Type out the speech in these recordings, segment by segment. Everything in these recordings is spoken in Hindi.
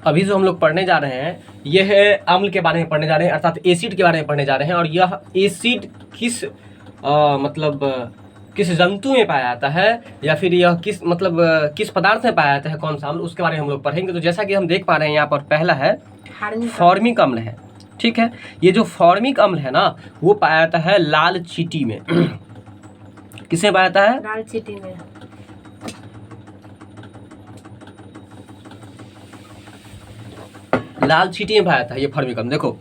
अभी जो हम लोग पढ़ने जा रहे हैं ये है अम्ल के बारे में पढ़ने जा रहे हैं, अर्थात एसिड के बारे में पढ़ने जा रहे हैं। और यह एसिड किस मतलब किस जंतु में पाया जाता है, या फिर यह किस मतलब किस पदार्थ में पाया जाता है, कौन सा अम्ल, उसके बारे में हम लोग पढ़ेंगे। तो जैसा कि हम देख पा रहे हैं यहाँ पर पहला है फॉर्मिक अम्ल है, ठीक है। ये जो फॉर्मिक अम्ल है ना वो पाया जाता है लाल चींटी में। किसमें पाया जाता है? लाल चींटी में। लाल चींटी में पाया जाता है ये फॉर्मिक अम्ल। देखो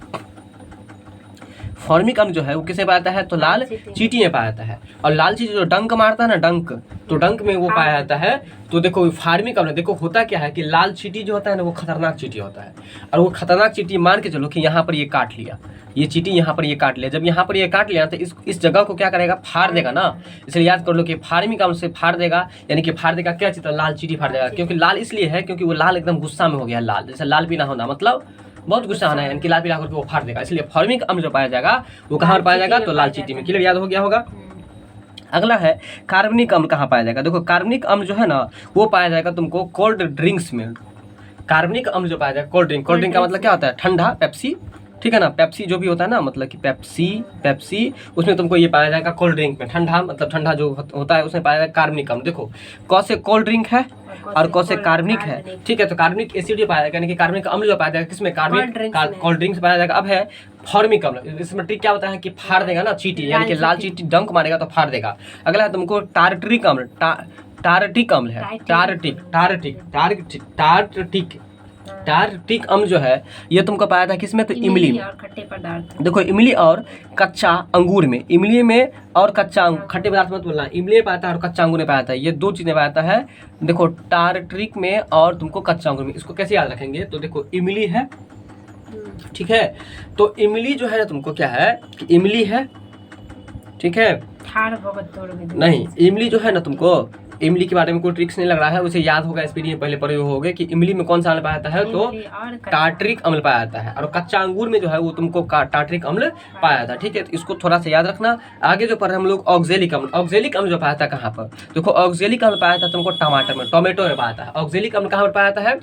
फॉर्मिक अम्ल जो है वो किसे पाया जाता है? तो लाल चींटी में पाया जाता है। और लाल चींटी जो डंक मारता है ना, डंक, तो डंक में वो पाया जाता है। तो देखो फॉर्मिक अम्ल, देखो होता क्या है कि लाल चींटी जो होता है ना वो खतरनाक चींटी होता है। और वो खतरनाक चींटी मान के चलो कि यहाँ पर ये काट लिया, ये चींटी यहाँ पर ये काट लिया। जब यहाँ पर ये काट लिया तो इस जगह को क्या करेगा? फाड़ देगा ना। इसलिए याद कर लो कि फॉर्मिक अम्ल से फाड़ देगा, यानी कि फाड़ देगा क्या चीज? लाल चींटी फाड़ देगा। क्योंकि लाल इसलिए है क्योंकि वो लाल एकदम गुस्सा में हो गया, लाल जैसे लाल पीला होना मतलब बहुत गुस्सा होना है, यानी कि लाल पीला करके वो फाड़ देगा। इसलिए फॉर्मिक अम्ल जो पाया जाएगा वो कहाँ पर पाया जाएगा? तो लाल चींटी में। क्लियर, याद हो गया होगा। अगला है कार्बनिक अम्ल। कहाँ पाया जाएगा? देखो कार्बनिक अम्ल जो है ना वो पाया जाएगा तुमको कोल्ड ड्रिंक्स में। कार्बनिक अम्ल जो पाया जाएगा कोल्ड ड्रिंक, कोल्ड ड्रिंक का मतलब क्या होता है? ठंडा, पेप्सी, ठीक है ना। पेप्सी जो भी होता है ना, मतलब कि पेप्सी उसमें तुमको ये पाया जाएगा कोल्ड ड्रिंक में। ठंडा मतलब ठंडा जो होता है उसमें पाया जाएगा कार्बनिक अम्ल। देखो कौन से कोल्ड ड्रिंक है और कौन से कार्बनिक है, ठीक है। तो कार्बनिक एसिड जो पाया जाएगा, यानी कि कार्बनिक अम्ल जो पाया जाएगा किसमें? कार्बनिक कोल्ड ड्रिंक्स पाया जाएगा। अब है फॉर्मिक अम्ल। इसमें ट्रिक क्या होता है कि फाड़ देगा ना चींटी, यानी कि लाल चींटी डंक मारेगा तो फाड़ देगा। अगला है तुमको टार्टरिक अम्ल। टार्टिक अम्ल है, टार्टिक अम्ल जो है ये तुमको पाया था किसमें? तो इमली में। खट्टे पदार्थ। देखो इमली और कच्चा अंगूर में, इमली में और कच्चा खट्टे पदार्थ मत बोलना, इमली में पाया था और कच्चा अंगूर में पाया था, ये दो चीजें पाया है। देखो टार्टरिक में और तुमको कच्चा अंगूर में। इसको कैसे याद रखेंगे? तो देखो इमली है, ठीक है। तो इमली जो है ना तुमको क्या है कि इमली है, ठीक है। नहीं, इमली जो है ना तुमको, इमली के बारे में कोई ट्रिक्स नहीं लग रहा है, उसे याद होगा, स्पीड पहले पढ़े होगे कि इमली में कौन सा अम्ल पाया जाता है? तो टार्टरिक अम्ल पाया जाता है। और कच्चा अंगूर में जो है वो तुमको टार्टरिक अम्ल पाया जाता है, ठीक है। तो इसको थोड़ा सा याद रखना। आगे जो पढ़ रहे हम लोग ऑक्जेलिक अम्ल। ऑक्जेलिक अम्ल जो पाया था कहाँ पर? देखो ऑक्जेलिक अम्ल पाया था तुमको टमाटर में, टोमेटो में पाया था। ऑक्जेलिक अम्ल कहाँ पर पाया जाता है?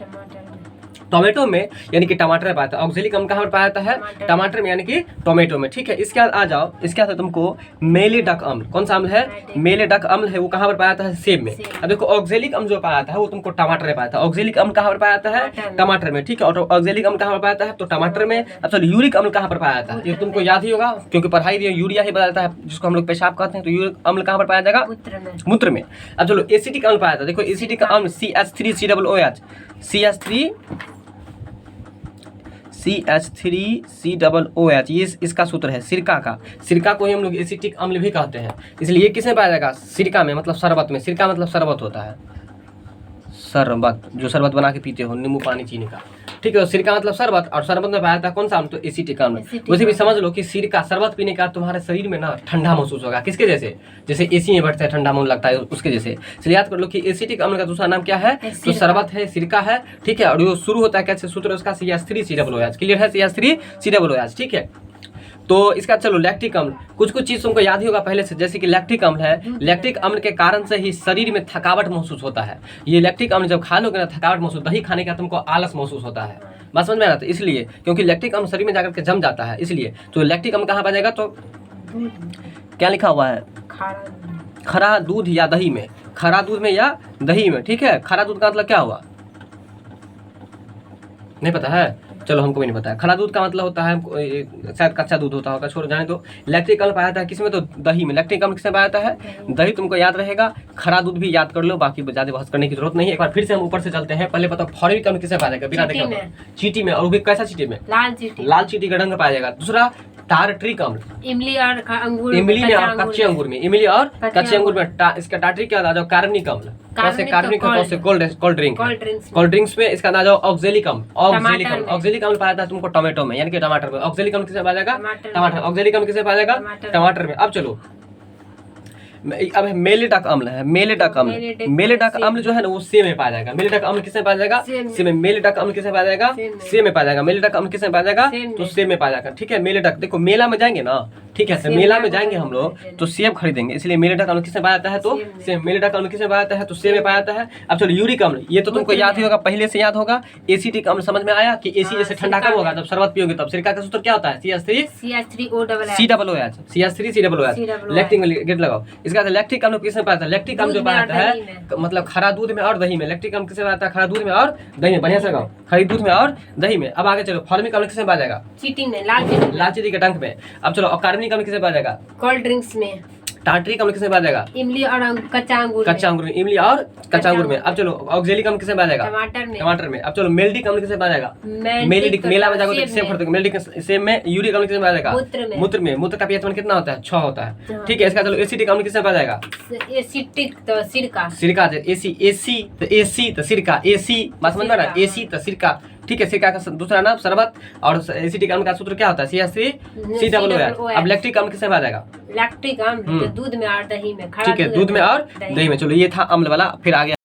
टोमेटो में, यानी कि टमाटर में पाया था। ऑक्जेलिक अम्ल कहाँ पर पाया जाता है? टमाटर में, यानी कि टोमेटो में, ठीक है। इसके बाद आ जाओ, इसके बाद तुमको मेलिडक अम्ल। कौन सा अम्ल है? मेलिडक अम्ल है, वो कहाँ पर पाया जाता है? सेब में। अब देखो ऑक्जेलिक अम्ल जो पाया जाता है वो तुमको टमाटर में पाया था। ऑक्जेलिक अम्ल कहाँ पर पाया जाता है? टमाटर में, ठीक है। और ऑक्जेलिक अम्ल कहाँ पर पाया जाता है? तो टमाटर में। अब चलो यूरिक अम्ल कहाँ पर पाया जाता है? ये तुमको याद ही होगा क्योंकि पढ़ाई दी यूरिया ही बताता है, जिसको हम लोग पेशाब कहते हैं। तो यूरिक अम्ल कहाँ पर पाया जाएगा? मूत्र में। अब चलो एसिटिक अम्ल पाया था। देखो एसिटिक अम्ल CH3COOH, CH3COOH, ये इसका सूत्र है सिरका का। सिरका को ही हम लोग एसिटिक अम्ल भी कहते हैं। इसलिए ये किसमें पाया जाएगा? सिरका में, मतलब शरबत में। सिरका मतलब शरबत होता है, शरबत जो शरबत बना के पीते हो, नींबू पानी चीनी का, ठीक है। सिरका मतलब शरबत, और शरबत में पाया जाता है कौन सा अम्ल? तो एसिटिक अम्ल। वैसे भी समझ लो कि सिरका शरबत पीने का तुम्हारे शरीर में ना ठंडा महसूस होगा। किसके जैसे? जैसे एसी में बैठते हैं ठंडा मन लगता है, उसके जैसे। इसलिए याद कर लो कि एसिटिक अम्ल का दूसरा नाम क्या है? तो शरबत है, सिरका है, ठीक है। और ये शुरू होता है कैसे? सूत्र उसका CH3COOH। क्लियर है? CH3COOH, ठीक है। तो इसका चलो लैक्टिक अम्ल, कुछ चीज तुमको याद ही होगा पहले से, जैसे कि लैक्टिक अम्ल है। लैक्टिक अम्ल के कारण से ही शरीर में थकावट महसूस होता है। ये लैक्टिक अम्ल जब खा लोगे ना थकावट महसूस, दही खाने का तुमको आलस महसूस होता है। बात समझ में आ रहा था? इसलिए क्योंकि लैक्टिक अम्ल शरीर में जाकर के जम जाता है, इसलिए। तो लैक्टिक अम्ल कहाँ पाया जाएगा? तो क्या लिखा हुआ है? खरा दूध या दही में। खरा दूध में या दही में, ठीक है। खरा दूध का मतलब क्या हुआ? नहीं पता है? चलो हमको भी नहीं पता है। खरा दूध का मतलब होता है शायद कच्चा दूध होता होगा, छोड़ जाने दो। लैक्टिक अम्ल पाया जाता है किसमें? तो दही में। लैक्टिक अम्ल किसमें पाया जाता है? दही तुमको याद रहेगा। खरा दूध भी याद कर लो, बाकी ज्यादा बहस करने की जरूरत नहीं है। एक बार फिर से हम ऊपर से चलते हैं। पहले पता फॉर्मिक अम्ल किसमें पाया जाएगा? बिना देखे चींटी में। और वो भी कैसा चींटी में? लाल चींटी का रंग पाया जाएगा। दूसरा टार्टरिक अम्ल, इमली और अंगूर, इमली में और कच्चे अंगूर में। इमली और कच्चे अंगूर में। इसका टार्टरिक क्या आ जाओ? कार्बनिक अम्ल। कौन से कार्बनिक है? कौन से? कोल्ड ड्रिंक्स में। इसका ना जाओ ऑक्जेलिक अम्ल। ऑक्जेलिक अम्ल पाया था तुमको टोमेटो में, यानी कि टमाटर में। ऑक्जेलिक अम्ल किसे पाया जाएगा? टमाटर। ऑक्जेलिक अम्ल किसे पाया जाएगा? टमाटर में। अब चलो अब मेलिडक अम्ल है। मेलिडक अम्ल जो है ना वो सेब में पाया जाएगा। मेलिडक अम्ल किसमें पाया जाएगा? सेब में। मेलिडक अम्ल किसमें पाया जाएगा? सेब में पाया जाएगा। मेलिडक अम्ल किसमें पाया जाएगा? तो सेब में पाया जाएगा, ठीक है। मेलिडक, देखो मेला में जाएंगे ना, ठीक ठीक है। तो सेब मेला में में जाएंगे हम लोग तो सेब खरीदेंगे, इसलिए मेलेटा का अम्ल किसमें पाया जाता है? तो सेब। मेलेटा का अम्ल किसमें पाया जाता है? तो सेब में पाया जाता है। अब चलो यूरिक अम्ल, ये तो तुमको याद ही होगा, पहले से याद होगा। एसिटिक अम्ल समझ में आया कि एसी जैसे ठंडा कब होगा? जब शरबत पियोगे तब। सिरका का सूत्र क्या होता है? CH3 COOH, CH3 COOH। Lactic gate लगाओ। इसका लैक्टिक अम्ल किसमें पाया जाता है? लैक्टिक अम्ल जो पाया जाता है मतलब खरा दूध में और दही में। लैक्टिक अम्ल किसमें पाया जाता है? खरा दूध में और दही में। बढ़िया से लगाओ, खरी दूध में और दही में। अब आगे चलो, फॉर्मिक अम्ल किसमें पाया जाएगा? चीटी में, लाल चीटी, लाल चीनी के डंक में। अब चलो, कार्बनिक अम्ल किसमें पाया जाएगा? कोल्ड ड्रिंक्स में, टार्टरिक अम्ल किसमें पाया जाएगा? इमली और कच्चा अंगूर कच्चा अंगूर में। इमली और कच्चा अंगूर में। अब चलो, ऑक्जेलिक अम्ल किसमें पाया जाएगा? टमाटर में, टमाटर में। अब चलो, मेल्डिक अम्ल किसमें पाया जाएगा? मेलिडिक। मेला में जाओगे तो सेब खरीदोगे, मेल्डिक सेब में। यूरिक अम्ल किसमें पाया जाएगा? मूत्र में। मूत्र का pH मान कितना होता है? 6 होता है। हाँ। ठीक है। इसका चलो, एसिटिक अम्ल किसमें पाया जाएगा? एसिटिक तो सिरका, सिरका। एसी तो सिरका, एसी बात समझ में आ रहा है? एसी तो सिरका। ठीक है। सिरका का दूसरा नाम शरबत। और एसिटिक अम्ल का सूत्र क्या होता है? CH3 COOH। अब लैक्टिक अम्ल किसमें पाया जाएगा? लैक्टिक अम्ल तो दूध में और दही में, ठीक है, दूध में और दही में। चलो, ये था अम्ल वाला। फिर आगे